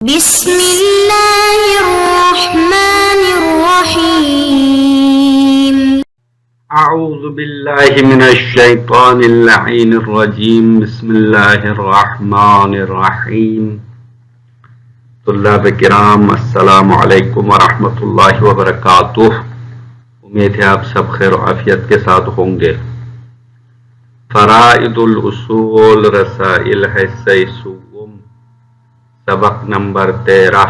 بسم اللہ الرحمن الرحیم اعوذ باللہ من الشیطان اللعین الرجیم بسم اللہ الرحمن الرحیم طلاب کرام السلام علیکم ورحمۃ اللہ وبرکاتہ۔ امید ہے آپ سب خیر و عافیت کے ساتھ ہوں گے۔ فرائض الاصول رسائل حصہ سوم سبق نمبر 13۔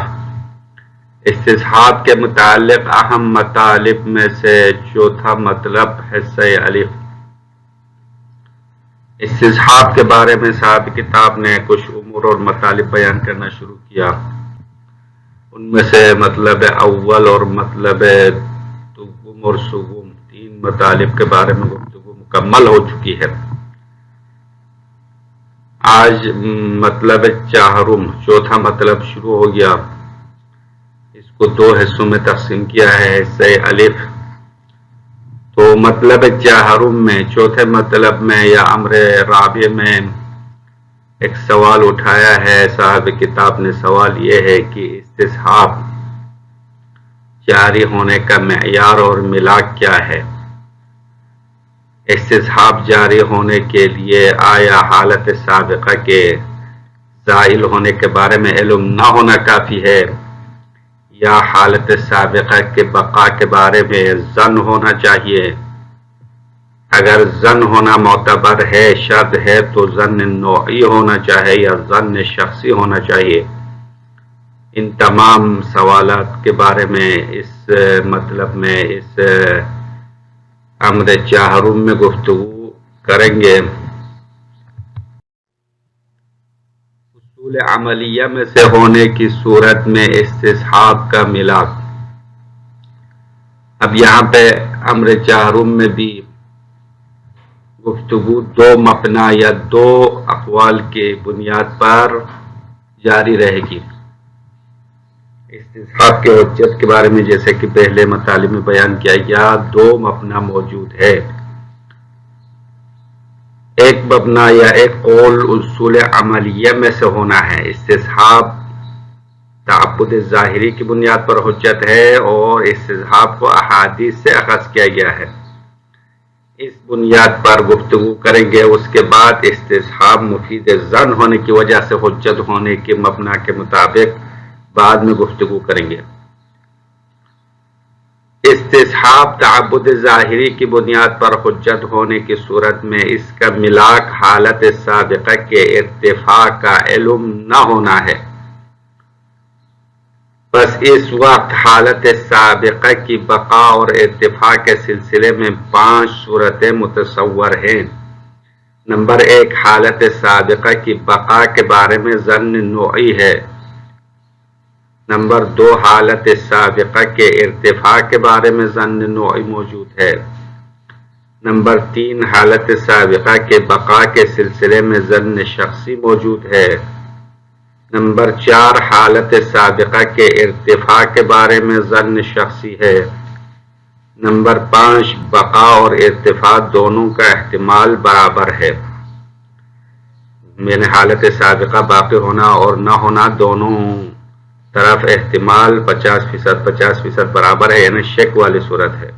استصحاب کے متعلق اہم مطالب میں سے چوتھا مطلب حصہ الف۔ استصحاب کے بارے میں صاحب کتاب نے کچھ امور اور مطالب بیان کرنا شروع کیا۔ ان میں سے مطلب اول اور مطلب دوم اور سوم تین مطالب کے بارے میں گفتگو مکمل ہو چکی ہے۔ آج مطلب چہارم چوتھا مطلب شروع ہو گیا۔ اس کو دو حصوں میں تقسیم کیا ہے حصہ الف۔ تو مطلب چہارم میں چوتھے مطلب میں یا امر رابع میں ایک سوال اٹھایا ہے صاحب کتاب نے۔ سوال یہ ہے کہ استصحاب جاری ہونے کا معیار اور ملاک کیا ہے؟ استصحاب جاری ہونے کے لیے آیا حالت سابقہ کے زائل ہونے کے بارے میں علم نہ ہونا کافی ہے یا حالت سابقہ کے بقا کے بارے میں ظن ہونا چاہیے؟ اگر ظن ہونا معتبر ہے شرط ہے تو ظن نوعی ہونا چاہیے یا ظن شخصی ہونا چاہیے؟ ان تمام سوالات کے بارے میں اس مطلب میں اس امر چہارم میں گفتگو کریں گے۔ اصول عملیہ میں سے ہونے کی صورت میں استصحاب کا ملاک۔ اب یہاں پہ امر چہارم میں بھی گفتگو دو مبنا یا دو اقوال کی بنیاد پر جاری رہے گی۔ استصحاب کے حجت کے بارے میں جیسے کہ پہلے مطالب میں بیان کیا گیا دو مبنا موجود ہے۔ ایک مبنا یا ایک قول اصول عملیہ میں سے ہونا ہے۔ استصحاب تعبد ظاہری کی بنیاد پر حجت ہے اور استصحاب کو احادیث سے اخذ کیا گیا ہے۔ اس بنیاد پر گفتگو کریں گے۔ اس کے بعد استصحاب مفید ظن ہونے کی وجہ سے حجت ہونے کے مبنا کے مطابق بعد میں گفتگو کریں گے۔ استصحاب تعبد ظاہری کی بنیاد پر حجت ہونے کی صورت میں اس کا ملاک حالت سابقہ کے ارتفاع کا علم نہ ہونا ہے۔ بس اس وقت حالت سابقہ کی بقا اور ارتفاع کے سلسلے میں 5 صورتیں متصور ہیں۔ نمبر 1 حالت سابقہ کی بقا کے بارے میں ظن نوعی ہے۔ نمبر 2 حالت سابقہ کے ارتفاع کے بارے میں ظن نوعی موجود ہے۔ نمبر 3 حالت سابقہ کے بقا کے سلسلے میں ظن شخصی موجود ہے۔ نمبر 4 حالت سابقہ کے ارتفاع کے بارے میں ظن شخصی ہے۔ نمبر 5 بقا اور ارتفاع دونوں کا احتمال برابر ہے۔ میں نے حالت سابقہ باقی ہونا اور نہ ہونا دونوں طرف احتمال 50% برابر ہے، یعنی شک والی صورت ہے۔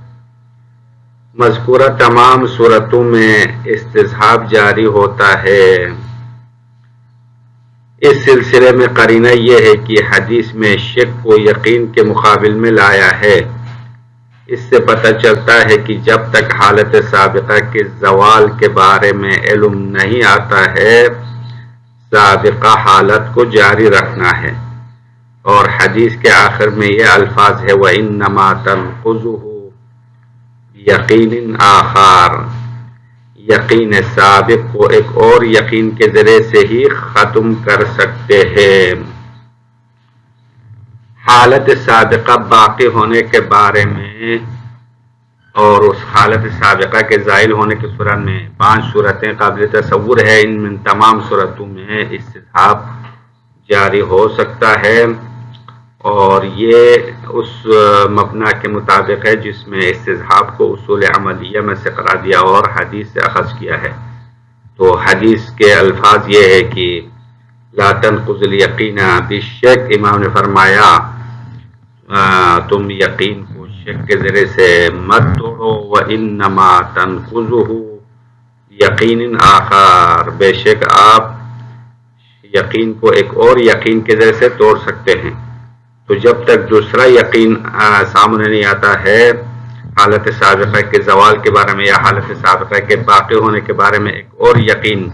مذکورہ تمام صورتوں میں استصحاب جاری ہوتا ہے۔ اس سلسلے میں قرینہ یہ ہے کہ حدیث میں شک کو یقین کے مقابل میں لایا ہے۔ اس سے پتہ چلتا ہے کہ جب تک حالت سابقہ کے زوال کے بارے میں علم نہیں آتا ہے سابقہ حالت کو جاری رکھنا ہے۔ اور حدیث کے آخر میں یہ الفاظ ہے وَإِنَّمَا تَنْقُضُهُ یقین آخر، یقین سابق کو ایک اور یقین کے ذریعے سے ہی ختم کر سکتے ہیں۔ حالت سابقہ باقی ہونے کے بارے میں اور اس حالت سابقہ کے زائل ہونے کی صورت میں 5 صورتیں قابل تصور ہے۔ ان میں تمام صورتوں میں استصحاب جاری ہو سکتا ہے اور یہ اس مبنا کے مطابق ہے جس میں استصحاب کو اصول عملیہ میں سے قرار دیا اور حدیث سے اخذ کیا ہے۔ تو حدیث کے الفاظ یہ ہے کہ لا تنقض الیقین، بے شک امام نے فرمایا تم یقین کو شک کے ذریعے سے مت توڑو، وَإِنَّمَا تَنْقُضُهُ یقین آخر، بے شک آپ یقین کو ایک اور یقین کے ذریعے سے توڑ سکتے ہیں۔ تو جب تک دوسرا یقین سامنے نہیں آتا ہے حالت سابقہ کے زوال کے بارے میں یا حالت سابقہ کے باقی ہونے کے بارے میں ایک اور یقین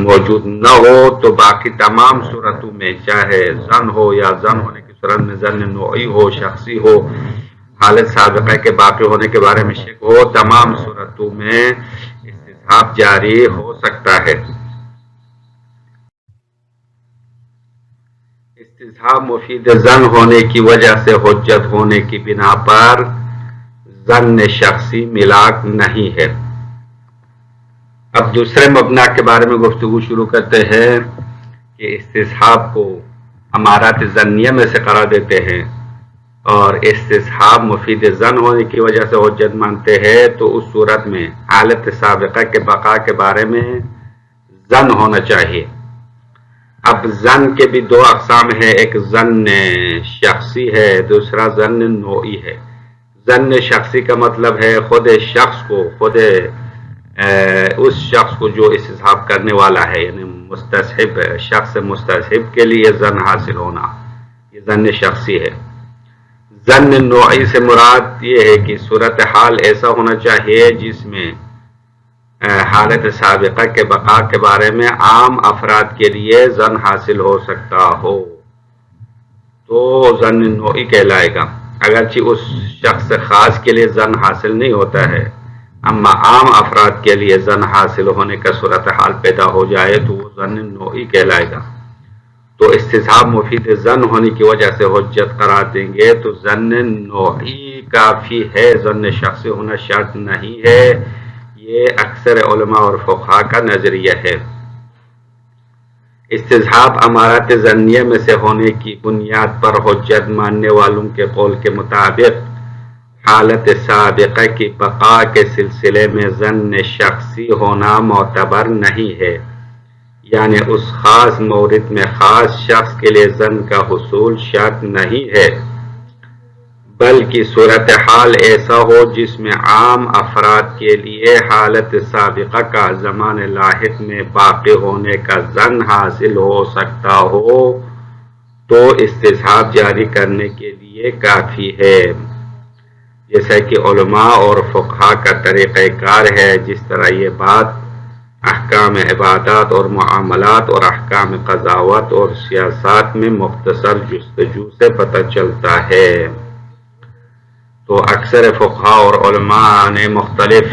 موجود نہ ہو، تو باقی تمام صورتوں میں چاہے ظن ہو یا ظن ہونے کی صورت میں ظن نوعی ہو، شخصی ہو، حالت سابقہ کے باقی ہونے کے بارے میں شک ہو، تمام صورتوں میں استصحاب جاری ہو سکتا ہے۔ استصحاب مفید ظن ہونے کی وجہ سے حجت ہونے کی بنا پر ظن شخصی ملاک نہیں ہے۔ اب دوسرے مبنا کے بارے میں گفتگو شروع کرتے ہیں کہ استصحاب کو امارات ظنیہ میں سے قرار دیتے ہیں اور استصحاب مفید ظن ہونے کی وجہ سے حجت مانتے ہیں، تو اس صورت میں حالت سابقہ کے بقا کے بارے میں ظن ہونا چاہیے۔ اب ظن کے بھی دو اقسام ہیں، ایک ظن شخصی ہے، دوسرا ظن نوعی ہے۔ ظن شخصی کا مطلب ہے خود شخص کو، خود اس شخص کو جو استصحاب کرنے والا ہے، یعنی مستصحب شخص مستصحب کے لیے ظن حاصل ہونا، یہ ظن شخصی ہے۔ ظن نوعی سے مراد یہ ہے کہ صورتحال ایسا ہونا چاہیے جس میں حالت سابقہ کے بقا کے بارے میں عام افراد کے لیے ظن حاصل ہو سکتا ہو، تو ظن نوعی کہلائے گا۔ اگرچہ اس شخص خاص کے لیے ظن حاصل نہیں ہوتا ہے، اما عام افراد کے لیے ظن حاصل ہونے کا صورتحال پیدا ہو جائے تو وہ ظن نوعی کہلائے گا۔ تو استصحاب مفید ظن ہونے کی وجہ سے حجت قرار دیں گے تو ظن نوعی کافی ہے، ظن شخصی ہونا شرط نہیں ہے، یہ اکثر علماء اور فقہا کا نظریہ ہے۔ استصحاب امارات ظنیہ میں سے ہونے کی بنیاد پر حجت ماننے والوں کے قول کے مطابق حالت سابقہ کی بقا کے سلسلے میں ظن شخصی ہونا معتبر نہیں ہے، یعنی اس خاص مورد میں خاص شخص کے لیے ظن کا حصول شرط نہیں ہے، بلکہ صورتحال ایسا ہو جس میں عام افراد کے لیے حالت سابقہ کا زمان لاحق میں باقی ہونے کا ظن حاصل ہو سکتا ہو تو استصحاب جاری کرنے کے لیے کافی ہے۔ جیسا کہ علماء اور فقہا کا طریقہ کار ہے، جس طرح یہ بات احکام عبادات اور معاملات اور احکام قضاوت اور سیاست میں مختصر جستجو سے پتہ چلتا ہے۔ تو اکثر فقہا اور علماء نے مختلف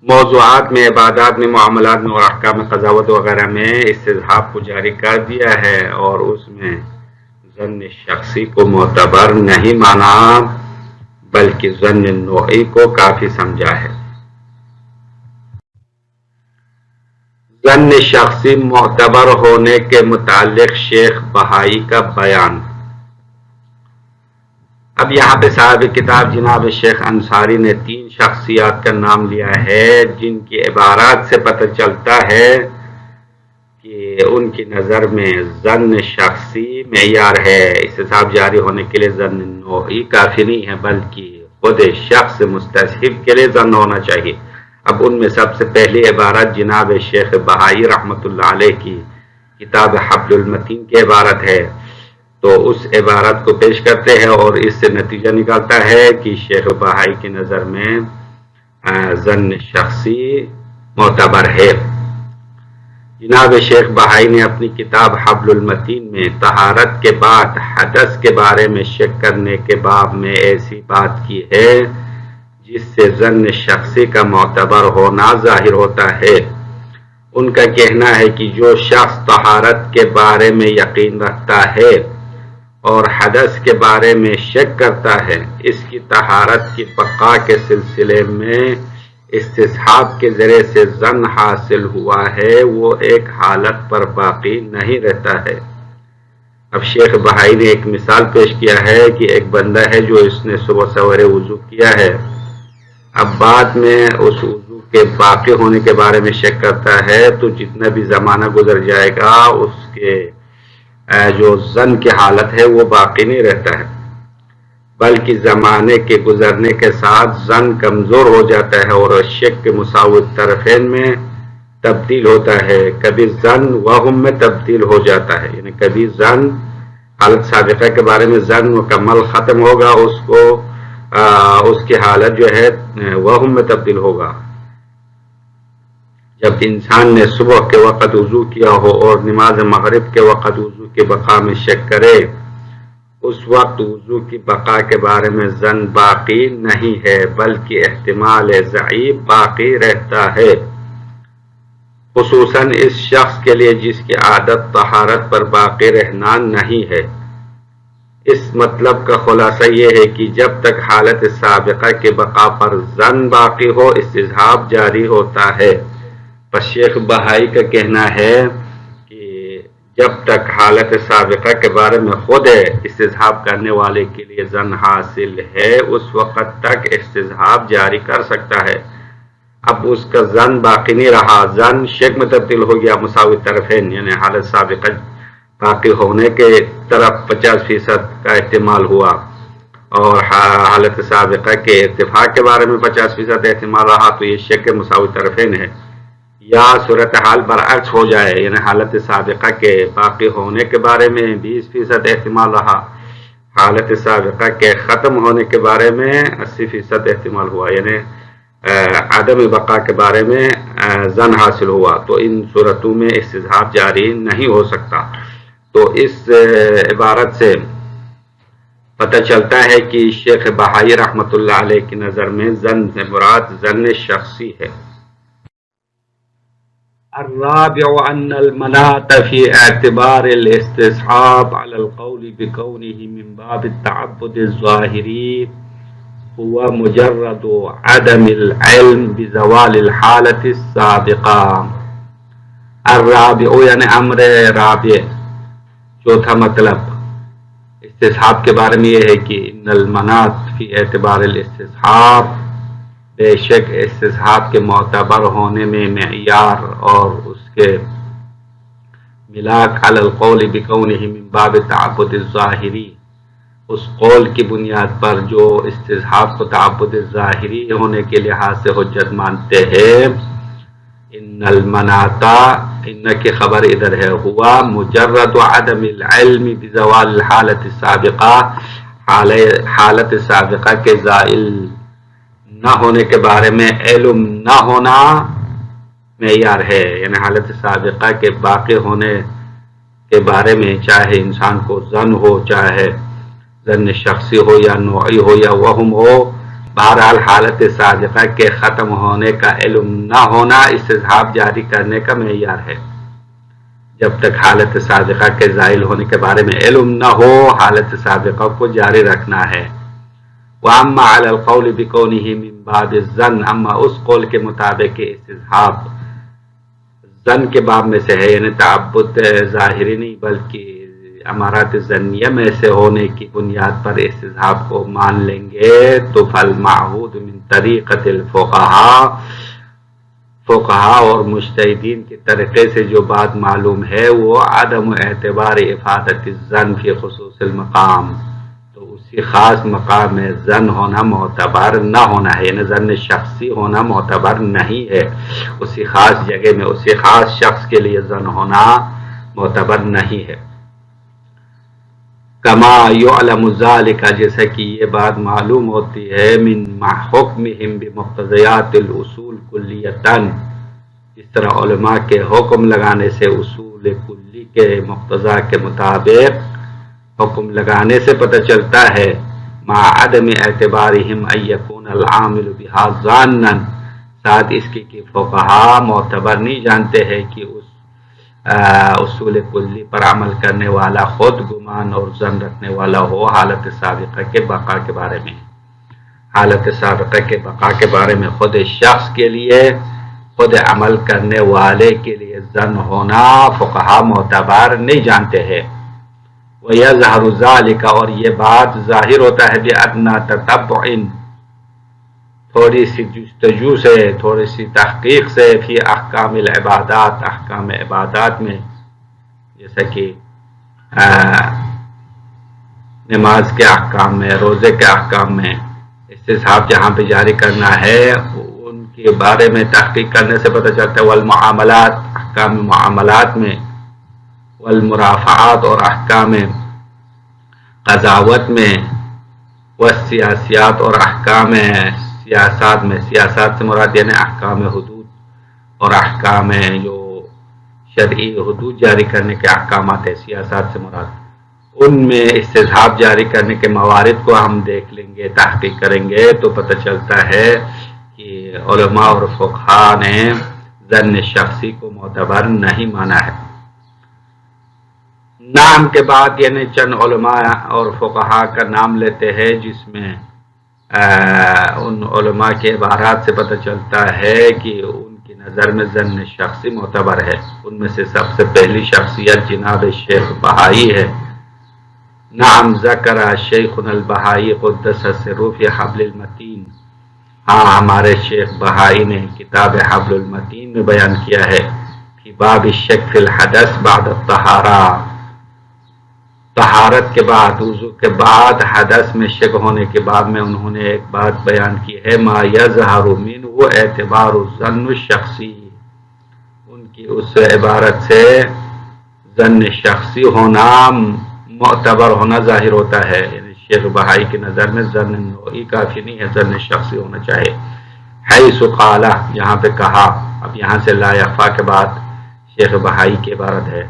موضوعات میں، عبادات میں، معاملات میں اور احکام قضاوت وغیرہ میں استصحاب کو جاری کر دیا ہے اور اس میں ظن شخصی کو معتبر نہیں مانا بلکہ ظن نوعی کو کافی سمجھا ہے۔ ظن شخصی معتبر ہونے کے متعلق شیخ بہائی کا بیان۔ اب یہاں پہ صاحب کتاب جناب شیخ انصاری نے 3 شخصیات کا نام لیا ہے جن کی عبارات سے پتہ چلتا ہے کہ ان کی نظر میں ظن شخصی معیار ہے، استصحاب جاری ہونے کے لیے ظن نوعی کافی نہیں ہے بلکہ خود شخص مستصحب کے لیے ظن ہونا چاہیے۔ اب ان میں سب سے پہلی عبارت جناب شیخ بہائی رحمۃ اللہ علیہ کی کتاب حبل المتین کی عبارت ہے، تو اس عبارت کو پیش کرتے ہیں اور اس سے نتیجہ نکالتا ہے کہ شیخ بہائی کی نظر میں ظن شخصی معتبر ہے۔ جناب شیخ بہائی نے اپنی کتاب حبل المتین میں طہارت کے بعد حدث کے بارے میں شک کرنے کے باب میں ایسی بات کی ہے جس سے ظن شخصی کا معتبر ہونا ظاہر ہوتا ہے۔ ان کا کہنا ہے کہ جو شخص طہارت کے بارے میں یقین رکھتا ہے اور حدث کے بارے میں شک کرتا ہے، اس کی طہارت کی بقا کے سلسلے میں استصحاب کے ذریعے سے ظن حاصل ہوا ہے، وہ ایک حالت پر باقی نہیں رہتا ہے۔ اب شیخ بہائی نے ایک مثال پیش کیا ہے کہ ایک بندہ ہے جو اس نے صبح سویرے وضو کیا ہے، اب بعد میں اس وضو کے باقی ہونے کے بارے میں شک کرتا ہے تو جتنا بھی زمانہ گزر جائے گا اس کے جو ظن کی حالت ہے وہ باقی نہیں رہتا ہے، بلکہ زمانے کے گزرنے کے ساتھ ظن کمزور ہو جاتا ہے اور شک کے مساوی طرفین میں تبدیل ہوتا ہے. کبھی ظن وہم میں تبدیل ہو جاتا ہے، یعنی کبھی ظن حالت سابقہ کے بارے میں ظن مکمل ختم ہوگا، اس کی حالت جو ہے وہم میں تبدیل ہوگا. جب انسان نے صبح کے وقت وضو کیا ہو اور نماز مغرب کے وقت وضو کی بقا میں شک کرے، اس وقت وضو کی بقا کے بارے میں ظن باقی نہیں ہے بلکہ احتمال ضعیف باقی رہتا ہے، خصوصاً اس شخص کے لیے جس کی عادت طہارت پر باقی رہنا نہیں ہے. اس مطلب کا خلاصہ یہ ہے کہ جب تک حالت سابقہ کے بقا پر ظن باقی ہو استصحاب جاری ہوتا ہے. پس شیخ بہائی کا کہنا ہے کہ جب تک حالت سابقہ کے بارے میں خود استصحاب کرنے والے کے لیے ظن حاصل ہے اس وقت تک استصحاب جاری کر سکتا ہے. اب اس کا ظن باقی نہیں رہا، ظن شک میں تبدیل ہو گیا، مساوی طرفین یعنی حالت سابقہ باقی ہونے کے طرف 50% کا احتمال ہوا اور حالت سابقہ کے اتفاق کے بارے میں 50% احتمال رہا، تو یہ شک کے مساوی طرفین ہے. یا صورتحال برعکس ہو جائے، یعنی حالت سابقہ کے باقی ہونے کے بارے میں 20% احتمال رہا، حالت سابقہ کے ختم ہونے کے بارے میں 80% احتمال ہوا، یعنی عدم بقا کے بارے میں ظن حاصل ہوا، تو ان صورتوں میں استصحاب جاری نہیں ہو سکتا. تو اس عبارت سے پتہ چلتا ہے کہ شیخ بہائی رحمۃ اللہ علیہ کی نظر میں ظن سے مراد ظن شخصی ہے. الرابع أن المناط في اعتبار الاستصحاب على القول بكونه من باب التعبد الظاهري هو مجرد عدم العلم بزوال الحالة السابقة. الرابع یعنی امر رابع، چوتھا مطلب استصحاب کے بارے میں یہ ہے کہ ان المناط فی اعتبار الاستصحاب، بے شک استصحاب کے معتبر ہونے میں معیار اور اس کے ملاک علی القول بکونہ من باب تعبد الظاہری، اس قول کی بنیاد پر جو استصحاب کو تعبد ظاہری ہونے کے لحاظ سے حجت مانتے ہیں. ان المناطا، ان کی خبر ادھر ہے، ہوا مجرد عدم العلم بزوال الحالت السابقہ، حالت سابقہ کے زائل نہ ہونے کے بارے میں علم نہ ہونا معیار ہے. یعنی حالت سابقہ کے باقی ہونے کے بارے میں چاہے انسان کو ظن ہو، چاہے ظن شخصی ہو یا نوعی ہو یا وہم ہو، بہرحال حالت سابقہ کے ختم ہونے کا علم نہ ہونا استصحاب جاری کرنے کا معیار ہے. جب تک حالت سابقہ کے زائل ہونے کے بارے میں علم نہ ہو حالت سابقہ کو جاری رکھنا ہے. وَأَمَّا عَلَى الْقَوْلِ بِكَوْنِهِ مِنْ بَابِ الظَّنِّ، اما اس قول کے مطابق کہ استصحاب ظن کے باب میں سے ہے، یعنی تعبد ظاہری نہیں بلکہ امارات ظنیہ میں سے ہونے کی بنیاد پر استصحاب کو مان لیں گے، تو فالمعہود من طریقۃ فقہا اور مجتہدین کے طریقے سے جو بات معلوم ہے وہ عدم اعتبار افادت الظن فی خصوص المقام، اسی خاص مقام میں ظن ہونا معتبر نہ ہونا ہے، یعنی ظن شخصی ہونا معتبر نہیں ہے، اسی خاص جگہ میں اسی خاص شخص کے لیے ظن ہونا معتبر نہیں ہے. کما یعلم ذالک، جیسا کہ یہ بات معلوم ہوتی ہے، من حکمہم بمقتضیات الاصول کلیتاً، اس طرح علماء کے حکم لگانے سے اصول کلی کے مقتضا کے مطابق حکم لگانے سے پتہ چلتا ہے، مع عدم اعتبارہم ان یکون العامل بہا ظانا، ساتھ اس کی کہ فقہا معتبر نہیں جانتے ہیں کہ اس اصول کلی پر عمل کرنے والا خود گمان اور ظن رکھنے والا ہو حالت سابقہ کے بقا کے بارے میں. حالت سابقہ کے بقا کے بارے میں خود شخص کے لیے، خود عمل کرنے والے کے لیے ظن ہونا فقہا معتبر نہیں جانتے ہیں. وَيَظْهَرُ ذَلِكَ، اور یہ بات ظاہر ہوتا ہے بِأَدْنَى تَتَبُّعٍ، تھوڑی سی جستجو سے، تھوڑی سی تحقیق سے فی احکام العبادات، احکام عبادات میں، جیسا کہ نماز کے احکام میں، روزے کے احکام میں استصحاب جہاں پہ جاری کرنا ہے ان کے بارے میں تحقیق کرنے سے پتہ چلتا ہے۔ والمعاملات، احکام معاملات میں، والمرافعات اور احکام قضاوت میں، والسیاسیات اور احکام سیاست میں، سیاست سے مراد یعنی احکام حدود اور احکام جو شرعی حدود جاری کرنے کے احکامات ہیں، سیاست سے مراد، ان میں استصحاب جاری کرنے کے موارد کو ہم دیکھ لیں گے، تحقیق کریں گے تو پتہ چلتا ہے کہ علماء اور فقہاء نے ظن شخصی کو معتبر نہیں مانا ہے۔ نام کے بعد یعنی چند علماء اور فقہاء کا نام لیتے ہیں جس میں ان علماء کے عبارات سے پتہ چلتا ہے کہ ان کی نظر میں ظن شخصی معتبر ہے۔ ان میں سے سب سے پہلی شخصیت جناب شیخ بہائی ہے۔ نعم ذکر شیخنا البہائی قدس سرہ فی حبل المتین، ہاں ہمارے شیخ بہائی نے کتاب حبل المتین میں بیان کیا ہے، فی باب الشک فی الحدث بعد الطہارہ، طہارت کے بعد، وضو کے بعد حدث میں شک ہونے کے باب میں انہوں نے ایک بات بیان کی ہے، ما یظہر منہ اعتبار الظن الشخصی، ان کی اس عبارت سے ظن شخصی ہونا، معتبر ہونا ظاہر ہوتا ہے، یعنی شیخ بہائی کی نظر میں ظن نوعی کافی نہیں ہے، ظن شخصی ہونا چاہیے۔ حیث قال، یہاں پہ کہا، اب یہاں سے لا یخفا کے بعد شیخ بہائی کی عبارت ہے،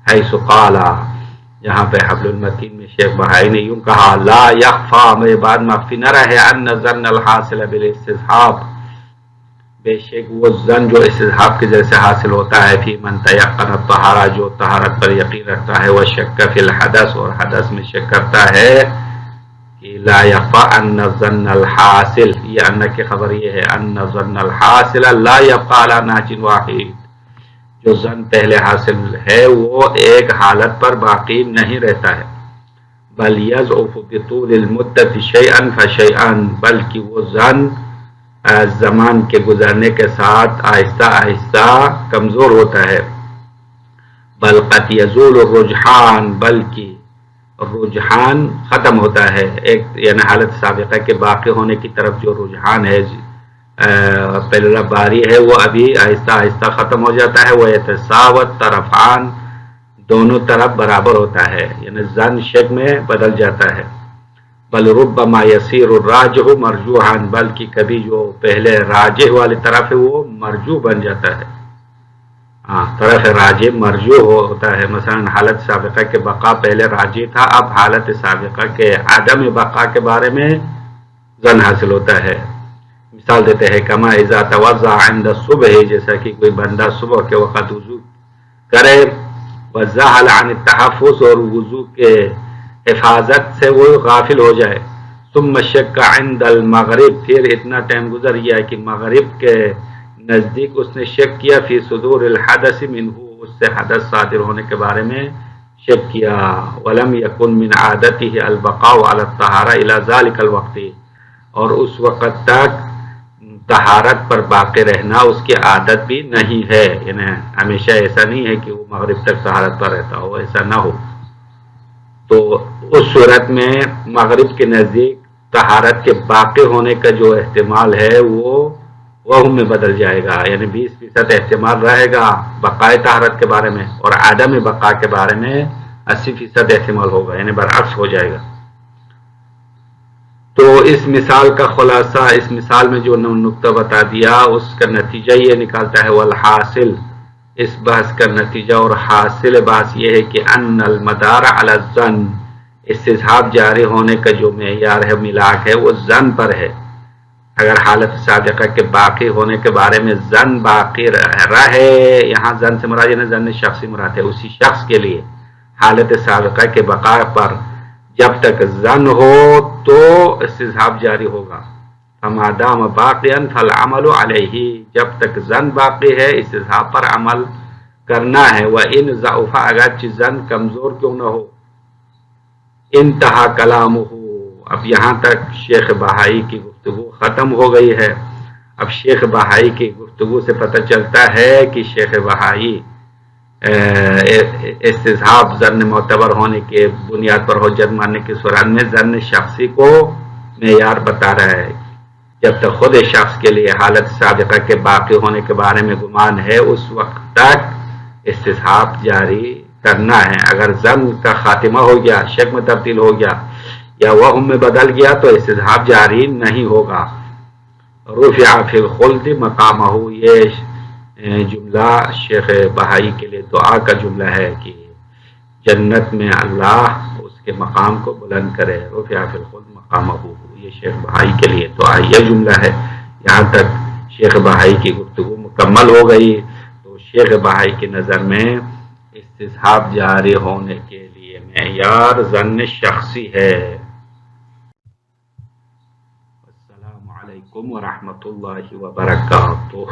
حیث قال، یہاں پہ حبل المتین میں شیخ بہائی نے یوں کہا، لا یخفا، میرے بعد مخفی نہ رہے، ان ظن الحاصل بالاستصحاب، بے شک وہ ظن جو استصحاب کے جیسے حاصل ہوتا ہے، فی من تیقن الطہارہ، جو طہارت پر یقین رکھتا ہے، وہ شک فی الحدث، اور حدث میں شک کرتا ہے، کہ لا یخفا ان ظن الحاصل، یہ ان کی خبر یہ ہے، ان ظن الحاصل لا یبقى علی نہج واحد، جو ظن پہلے حاصل ہے وہ ایک حالت پر باقی نہیں رہتا ہے، بل یضعف بطول المدت شیئا فشیئا، بلکہ وہ ظن زمان کے گزرنے کے ساتھ آہستہ آہستہ کمزور ہوتا ہے، بل قد یزول الرجحان، بلکہ رجحان ختم ہوتا ہے، ایک یعنی حالت سابقہ کے باقی ہونے کی طرف جو رجحان ہے، پہلا باری ہے، وہ ابھی آہستہ آہستہ ختم ہو جاتا ہے، وہ یتساوت طرفان، دونوں طرف برابر ہوتا ہے، یعنی ظن شک میں بدل جاتا ہے، بل ربما یسیر الراجح مرجوحا، بلکہ کبھی جو پہلے راجح والی طرف ہے وہ مرجوح بن جاتا ہے، طرف راجح مرجوح ہوتا ہے، مثلا حالت سابقہ کے بقا پہلے راجح تھا، اب حالت سابقہ کے عدم بقا کے بارے میں ظن حاصل ہوتا ہے۔ مثال دیتے ہیں، کما اذا توضع عند الصبح، جیسا کہ کوئی بندہ صبح کے وقت وضو کرے، وزحل عن التحفظ، اور وضو کے حفاظت سے وہ غافل ہو جائے، ثم شک عند المغرب، پھر اتنا ٹائم گزر گیا کہ مغرب کے نزدیک اس نے شک کیا، فی صدور الحدث منہ، اس سے حدث صادر ہونے کے بارے میں شک کیا، ولم یکن من عادته البقاء علی الطہارہ الی ذلک الوقت، اور اس وقت تک طہارت پر باقی رہنا اس کی عادت بھی نہیں ہے، یعنی ہمیشہ ایسا نہیں ہے کہ وہ مغرب تک طہارت پر رہتا ہو، ایسا نہ ہو، تو اس صورت میں مغرب کے نزدیک طہارت کے باقی ہونے کا جو احتمال ہے وہ وہم میں بدل جائے گا، یعنی 20% احتمال رہے گا بقائے طہارت کے بارے میں، اور عدم بقا کے بارے میں 80% احتمال ہوگا، یعنی برعکس ہو جائے گا۔ تو اس مثال کا خلاصہ، اس مثال میں جو نقطہ بتا دیا اس کا نتیجہ یہ نکالتا ہے، والحاصل، اس بحث کا نتیجہ اور حاصل بحث یہ ہے کہ ان المدار علی الظن، استصحاب جاری ہونے کا جو معیار ہے، ملاک ہے، وہ ظن پر ہے۔ اگر حالت سابقہ کے باقی ہونے کے بارے میں ظن باقی رہے، یہاں ظن سے مراد یعنی ظن شخصی مراد ہے، اسی شخص کے لیے حالت سابقہ کے بقا پر جب تک ظن ہو تو استصحاب جاری ہوگا، فما دام باقیا فالعمل علیہ، جب تک ظن باقی ہے استصحاب پر عمل کرنا ہے، وان ضعف، اگرچہ ظن کمزور کیوں نہ ہو، انتہا کلامہ، اب یہاں تک شیخ بہائی کی گفتگو ختم ہو گئی ہے. اب شیخ بہائی کی گفتگو سے پتہ چلتا ہے کہ شیخ بہائی استصحاب ظن معتبر ہونے کے بنیاد پر حجت ماننے کی صورت میں ظن شخصی کو معیار بتا رہا ہے. جب تک خود شخص کے لیے حالت سابقہ کے باقی ہونے کے بارے میں گمان ہے اس وقت تک استصحاب جاری کرنا ہے. اگر ظن کا خاتمہ ہو گیا، شک میں تبدیل ہو گیا یا وہم میں بدل گیا تو استصحاب جاری نہیں ہوگا. رفع فی الخلد مقامہ، یہ جملہ شیخ بہائی کے لیے دعا کا جملہ ہے کہ جنت میں اللہ اس کے مقام کو بلند کرے. رفع فی الخلد مقامہ، یہ شیخ بہائی کے لیے دعا یہ جملہ ہے. یہاں تک شیخ بہائی کی گفتگو مکمل ہو گئی. تو شیخ بہائی کی نظر میں استصحاب جاری ہونے کے لیے معیار ظن شخصی ہے. السلام علیکم ورحمۃ اللہ وبرکاتہ.